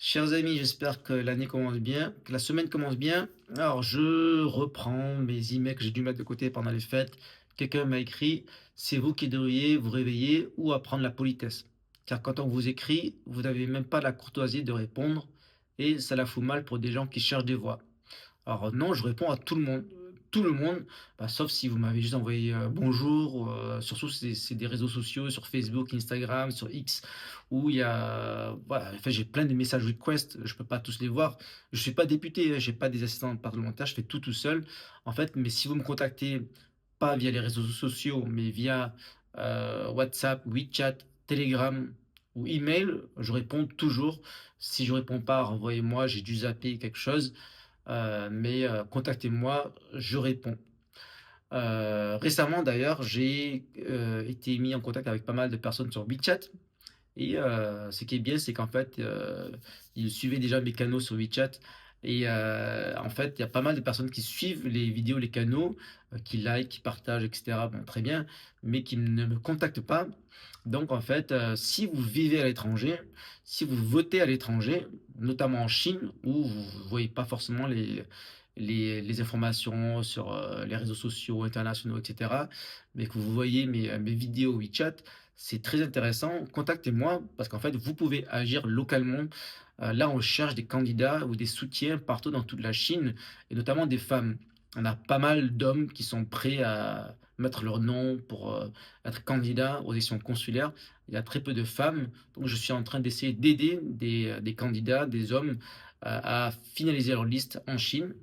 Chers amis, j'espère que l'année commence bien, que la semaine commence bien. Alors, je reprends mes emails que j'ai dû mettre de côté pendant les fêtes. Quelqu'un m'a écrit, c'est vous qui devriez vous réveiller ou apprendre la politesse. Car quand on vous écrit, vous n'avez même pas la courtoisie de répondre et ça la fout mal pour des gens qui cherchent des voix. Alors non, je réponds à tout le monde, bah, sauf si vous m'avez juste envoyé, bonjour, surtout c'est des réseaux sociaux sur Facebook, Instagram, sur X où il y a voilà, en fait, j'ai plein de messages request, je peux pas tous les voir. Je suis pas député, j'ai pas des assistants parlementaires, je fais tout seul. En fait, mais si vous me contactez, pas via les réseaux sociaux, mais via, WhatsApp, WeChat, Telegram ou email, je réponds toujours. Si je réponds pas, renvoyez-moi, j'ai dû zapper quelque chose. Mais contactez-moi, je réponds. Récemment d'ailleurs, j'ai, été mis en contact avec pas mal de personnes sur WeChat et ce qui est bien, c'est qu'en fait, ils suivaient déjà mes canaux sur WeChat et en fait, il y a pas mal de personnes qui suivent les vidéos, les canaux, qui like, qui partagent et cetera, bon très bien, mais qui ne me contactent pas. Donc en fait, si vous vivez à l'étranger, si vous votez à l'étranger, notamment en Chine où vous ne voyez pas forcément les informations sur, les réseaux sociaux internationaux et cetera, mais que vous voyez mes vidéos WeChat, c'est très intéressant. Contactez-moi parce qu'en fait, vous pouvez agir localement. Là, on cherche des candidats ou des soutiens partout dans toute la Chine et notamment des femmes. On a pas mal d'hommes qui sont prêts à mettre leur nom pour, être candidats aux élections consulaires. Il y a très peu de femmes, donc je suis en train d'essayer d'aider des candidats, des hommes, à finaliser leur liste en Chine,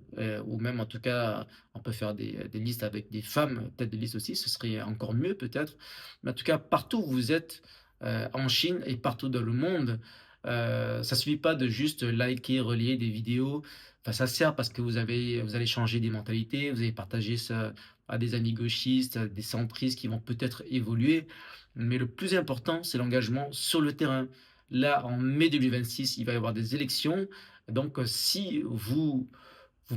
ou même en tout cas, on peut faire des listes avec des femmes, tête de liste aussi, ce serait encore mieux peut-être. Mais en tout cas, partout où vous êtes, en Chine et partout dans le monde, ça suffit pas de juste liker, relier des vidéos. Enfin, ça sert parce que vous allez changer des mentalités, vous allez partager ça à des amis gauchistes, à des centristes qui vont peut-être évoluer. Mais le plus important, c'est l'engagement sur le terrain. Là, en mai 2026, il va y avoir des élections. Donc, si vous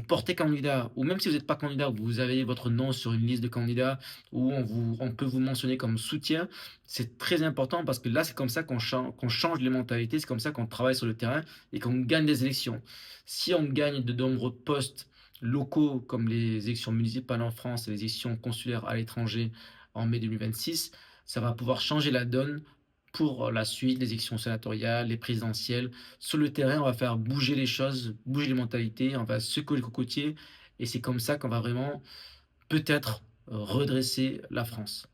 portez candidat ou même si vous n'êtes pas candidat, vous avez votre nom sur une liste de candidats où on peut vous mentionner comme soutien, c'est très important parce que là, c'est comme ça qu'on change les mentalités, c'est comme ça qu'on travaille sur le terrain et qu'on gagne des élections. Si on gagne de nombreux postes locaux comme les élections municipales en France et les élections consulaires à l'étranger en mai 2026, ça va pouvoir changer la donne pour la suite, les élections sénatoriales, les présidentielles. Sur le terrain, on va faire bouger les choses, bouger les mentalités, on va secouer le cocotier et c'est comme ça qu'on va vraiment, peut-être, redresser la France.